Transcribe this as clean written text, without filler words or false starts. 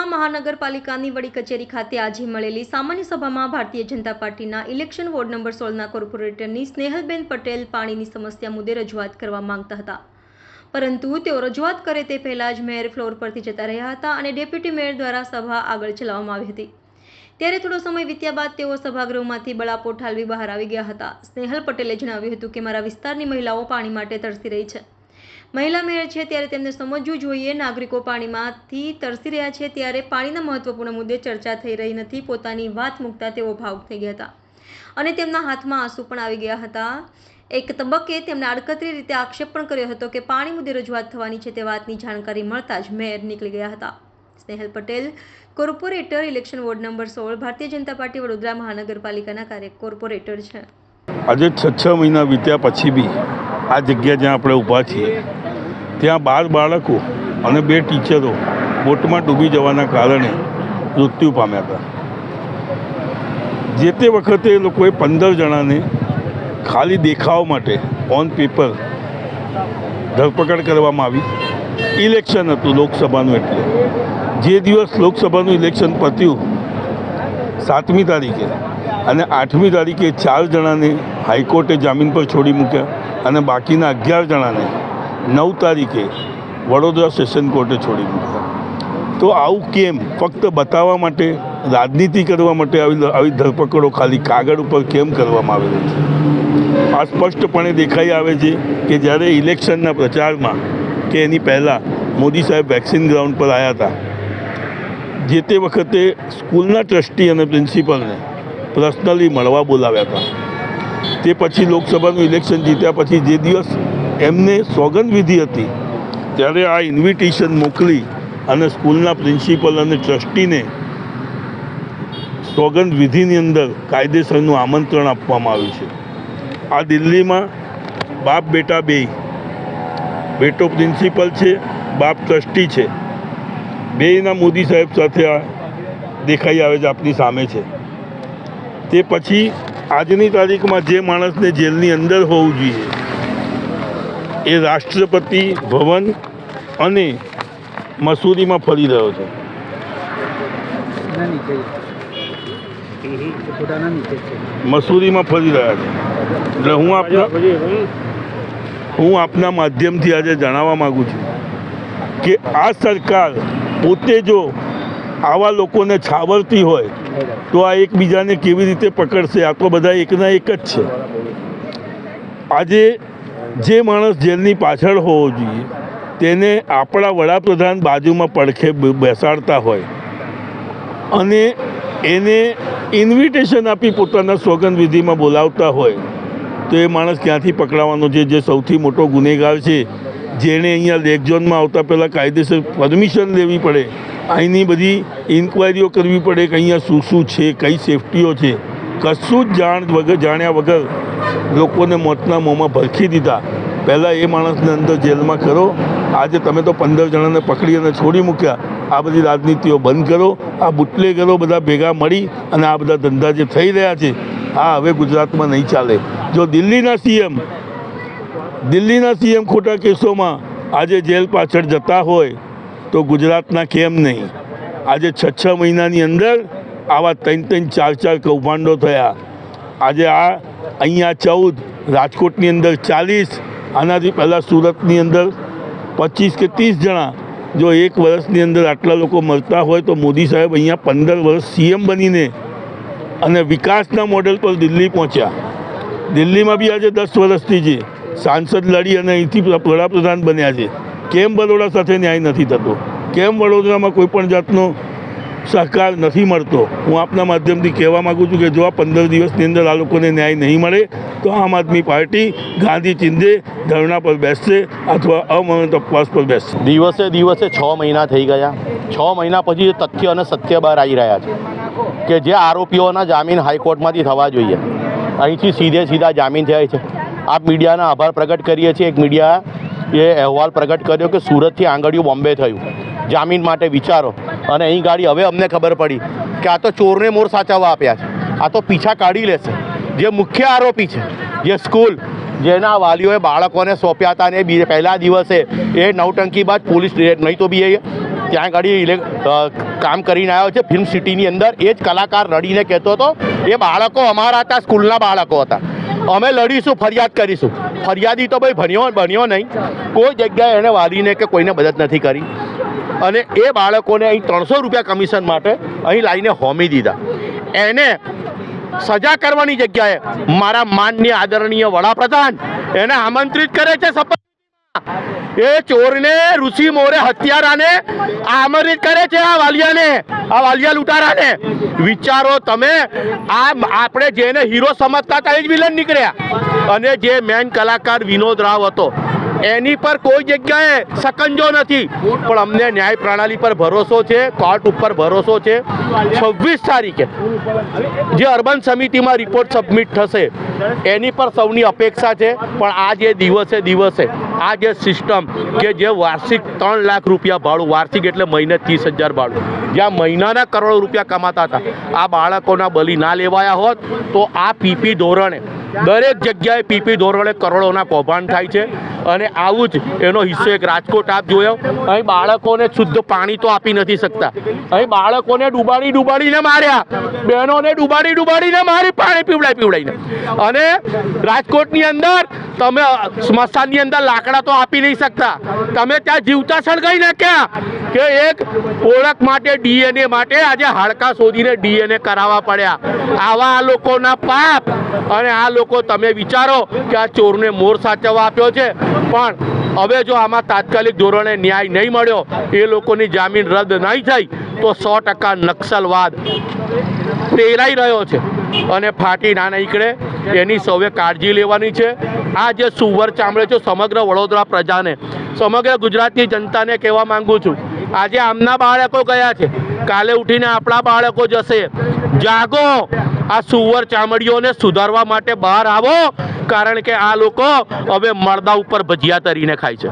વડોદરા મહાનગરપાલિકાની વડી કચેરી ખાતે આજે મળેલી સામાન્ય સભામાં ભારતીય જનતા પાર્ટીના ઇલેક્શન વોર્ડ નંબર 16ના કોર્પોરેટરની સ્નેહલબેન પટેલ પાણીની સમસ્યા મુદ્દે રજૂઆત કરવા માંગતા હતા, પરંતુ તેઓ રજૂઆત કરે તે પહેલા જ મેયર ફ્લોર પરથી જતા રહ્યા હતા અને ડેપ્યુટી મેયર દ્વારા સભા આગળ ચલાવવામાં આવી હતી। ત્યારે થોડો સમય વીત્યા બાદ તેઓ સભાગૃહમાંથી બળાપો ઠાલવી બહાર આવી ગયા હતા। સ્નેહલ પટેલે જણાવ્યું હતું કે મારા વિસ્તારની મહિલાઓ પાણી માટે તરસી રહી છે। મહિલા મેયર છે ત્યારે તેમને સમજવું જોઈએ, નાગરિકો પાણીમાંથી તરસી રહ્યા છે ત્યારે પાણીના મહત્વપૂર્ણ મુદ્દે ચર્ચા થઈ રહી નથી। પોતાની વાત મૂકતા તેઓ ભાવુક થઈ ગયા હતા અને તેમના હાથમાં આંસુ પણ આવી ગયા હતા। એક તબક્કે તેમણે આડકતરી રીતે આક્ષેપ પણ કર્યો હતો કે પાણી મુદ્દે રજૂઆત થવાની છે તે વાતની જાણકારી મળતા જ મેયર નીકળી ગયા હતા। Snehal Patel corporator election ward number 16 Bharatiya Janata party Vadodara મહાનગરપાલિકાના કોર્પોરેટર છે। આજે 6 મહિના વીત્યા પછી બી આ જગ્યા જ્યાં આપણે ઊભા છીએ ત્યાં 12 બાળકો અને 2 ટીચરો બોટમાં ડૂબી જવાના કારણે મૃત્યુ પામ્યા હતા। જે તે વખતે એ લોકોએ 15 જણાને ખાલી દેખાવ માટે ઓન પેપર ધરપકડ કરવામાં આવી। ઇલેક્શન હતું લોકસભાનું, એટલે જે દિવસ લોકસભાનું ઇલેક્શન પત્યું 7મી તારીખે અને 8મી તારીખે 4 જણાને હાઈકોર્ટે જામીન પર છોડી મૂક્યા અને બાકીના 11 જણાને 9 તારીખે વડોદરા સેશન કોર્ટે છોડી મૂક્યા। તો આવું કેમ? ફક્ત બતાવવા માટે, રાજનીતિ કરવા માટે આવી ધરપકડો ખાલી કાગળ ઉપર કેમ કરવામાં આવી રહી છે? આ સ્પષ્ટપણે દેખાઈ આવે છે કે જ્યારે ઇલેક્શનના પ્રચારમાં કે એની પહેલાં મોદી સાહેબ વેક્સિન ગ્રાઉન્ડ પર આવ્યા હતા, જે તે વખતે સ્કૂલના ટ્રસ્ટી અને પ્રિન્સિપલને પર્સનલી મળવા બોલાવ્યા હતા। તે પછી લોકસભાનું ઇલેક્શન જીત્યા પછી જે દિવસ એમને સોગંદવિધિ હતી ત્યારે આ ઇન્વિટેશન મોકલી અને સ્કૂલના પ્રિન્સિપલ અને ટ્રસ્ટીને સોગંદવિધિની અંદર કાયદેસરનું આમંત્રણ આપવામાં આવ્યું છે। આ દિલ્હીમાં બાપ બેટા બેય, બેટો પ્રિન્સિપલ છે, બાપ ટ્રસ્ટી છે, બેયના મોદી સાહેબ સાથે આ દેખાઈ આવે છે, આપની સામે છે। તે પછી આજની તારીખમાં જે માણસને જેલની અંદર હોવું જોઈએ એ રાષ્ટ્રપતિ ભવન અને મસૂરીમાં ફરી રહ્યો છે। મસૂરીમાં ફરી રહ્યા છે। એટલે હું આપના માધ્યમથી આજે જણાવવા માગું છું કે આ સરકાર પોતે જો આવા લોકોને છાવરતી હોય તો આ એકબીજાને કેવી રીતે પકડશે? આ તો બધા એકના એક જ છે। આજે જે માણસ જેલની પાછળ હોવો જોઈએ તેને આપણા વડાપ્રધાન બાજુમાં પડખે બેસાડતા હોય અને એને ઇન્વિટેશન આપી પોતાના સોગંદવિધિમાં બોલાવતા હોય તો એ માણસ ક્યાંથી પકડાવાનો છે? જે સૌથી મોટો ગુનેગાર છે, જેણે અહીંયા લેક ઝોનમાં આવતા પહેલાં કાયદેસર પરમિશન લેવી પડે, અહીંની બધી ઇન્ક્વાયરીઓ કરવી પડે કે અહીંયા શું શું છે, કઈ સેફટીઓ છે, કશું જ જાણ્યા વગર લોકોને મોતના મોંમાં ભરખી દીધા। પહેલાં એ માણસને અંદર જેલમાં કરો। આજે તમે તો 15 જણાને પકડી અને છોડી મૂક્યા। આ બધી રાજનીતિઓ બંધ કરો। આ બુટલેગરો બધા ભેગા મળી અને આ બધા ધંધા જે થઈ રહ્યા છે આ હવે ગુજરાતમાં નહીં ચાલે। જો દિલ્હીના સીએમ ખોટા કેસોમાં આજે જેલ પાછળ જતા હોય તો ગુજરાતના કેમ નહીં? આજે 6 મહિનાની અંદર આવા 3 4 કૌભાંડો થયા। આજે આ અહીંયા 14, રાજકોટની અંદર 40, આનાથી પહેલાં સુરતની અંદર 25 કે 30 જણા। જો 1 વર્ષની અંદર આટલા લોકો મરતા હોય તો મોદી સાહેબ અહીંયા 15 વર્ષ સીએમ બનીને અને વિકાસના મોડેલ પર દિલ્હી પહોંચ્યા। દિલ્હીમાં બી આજે 10 વર્ષથી છે, સાંસદ લડી અને અહીંથી વડાપ્રધાન બન્યા છે। કેમ બરોડા સાથે ન્યાય નથી થતો? કેમ વડોદરામાં કોઈ પણ જાતનો સહકાર નથી મળતો? હું આપના માધ્યમથી કહેવા માગું છું કે જો આ 15 દિવસની અંદર આ લોકોને ન્યાય નહીં મળે તો આમ આદમી પાર્ટી ગાંધી ચિંધે ધરણા પર બેસશે અથવા અમાનત ઉપવાસ પર બેસશે। દિવસે 6 મહિના થઈ ગયા। 6 મહિના પછી તથ્ય અને સત્ય બહાર આવી રહ્યા છે કે જે આરોપીઓના જામીન હાઈકોર્ટમાંથી થવા જોઈએ અહીંથી સીધા જામીન થયા છે। આપ મીડિયાના આભાર પ્રગટ કરીએ છીએ। એક મીડિયાએ અહેવાલ પ્રગટ કર્યો કે સુરતથી આંગળીયું બોમ્બે થયું, જામીન માટે વિચારો। અને અહીં ગાડી હવે અમને ખબર પડી કે આ તો ચોરને મોર સાચવવા આપ્યા છે, આ તો પીછા કાઢી લેશે। જે મુખ્ય આરોપી છે, જે સ્કૂલ જેના વાલીઓએ બાળકોને સોંપ્યા હતા ને પહેલા દિવસે એ નવટંકી બાદ પોલીસ નહીં તો બી ત્યાં આગળ કામ કરીને આવ્યો છે ફિલ્મ સિટીની અંદર. એ જ કલાકાર રડીને કહેતો હતો એ બાળકો અમારા હતા, સ્કૂલના બાળકો હતા, અમે લડીશું, ફરિયાદ કરીશું. ફરિયાદી તો ભાઈ બન્યો નહીં, કોઈ જગ્યાએ એણે વાલીને કે કોઈને મદદ નથી કરી. અને એ બાળકોને અહીં 300 રૂપિયા કમિશન માટે અહીં લાવીને હોમી દીધા. એને સજા કરવાની જગ્યાએ મારા માનનીય આદરણીય વડાપ્રધાન એને આમંત્રિત કરે છે શપથ. એ ચોરને, ઋષિ મોરે હત્યારાને આમંત્રિત કરે છે, આ વાલિયાને, આ વાલિયા લૂંટારાને. વિચારો તમે, આ આપણે જેને હીરો સમજતા હતા એ જ વિલન નીકળ્યા. અને જે મેન કલાકાર વિનોદ રાવ હતો એની પર કોઈ જગ્યાએ સકંજો નથી. પણ અમને ન્યાય પ્રણાલી પર ભરોસો છે, કોર્ટ ઉપર ભરોસો છે. 26 તારીખે જે અર્બન સમિતિમાં રિપોર્ટ સબમિટ થશે એની પર સૌની અપેક્ષા છે. પણ આ જે દિવસે આ જે સિસ્ટમ કે જે વાર્ષિક 3 લાખ રૂપિયા ભાડું, વાર્ષિક એટલે મહિને 30,000 ભાડું, જ્યાં મહિનાના કરોડો રૂપિયા કમાતા હતા, આ બાળકોના બલી ના લેવાયા હોત તો આ પીપી ધોરણે દરેક જગ્યાએ પીપી ધોરણે કરોડોના કૌભાંડ થાય છે. અને આવું જ એનો હિસ્સો એક રાજકોટ આપ જોયો. અહીં બાળકોને શુદ્ધ પાણી તો આપી નથી શકતા, અહીં બાળકોને ડૂબાડીને માર્યા, બહેનોને ડૂબાડીને મારી, પાણી પીવડાવીને. અને રાજકોટની અંદર તમે સ્મશાનની અંદર લાકડા તો આપી નહીં શકતા, તમે ત્યાં જીવતા સળગાઈ નાખ્યા કે એક ઓળખ માટે, DNA માટે આજે હાડકા શોધીને DNA કરાવવા પડ્યા. આવા આ લોકોના પાપ. અને આ લોકો, તમે વિચારો કે આ ચોરને મોર સાચવવા આપ્યો છે, પણ હવે જો આમાં તાત્કાલિક ધોરણે ન્યાય નહીં મળ્યો, એ લોકોની જામીન રદ નહીં થઈ તો 100% નક્સલવાદ પ્રેરાઈ રહ્યો છે અને ફાટી ના નીકળે એની સૌએ કાળજી લેવાની છે. આ જે સુવર ચામડે છે, સમગ્ર વડોદરા પ્રજાને, સમગ્ર ગુજરાતની જનતાને કહેવા માંગુ છું, આજે આમના બાળકો ગયા છે, કાલે ઉઠીને આપણા બાળકો જશે. જાગો, આ સુવર ચામડીઓને સુધારવા માટે બહાર આવો, કારણ કે આ લોકો હવે મળદા ઉપર ભજીયા તરીને ખાય છે.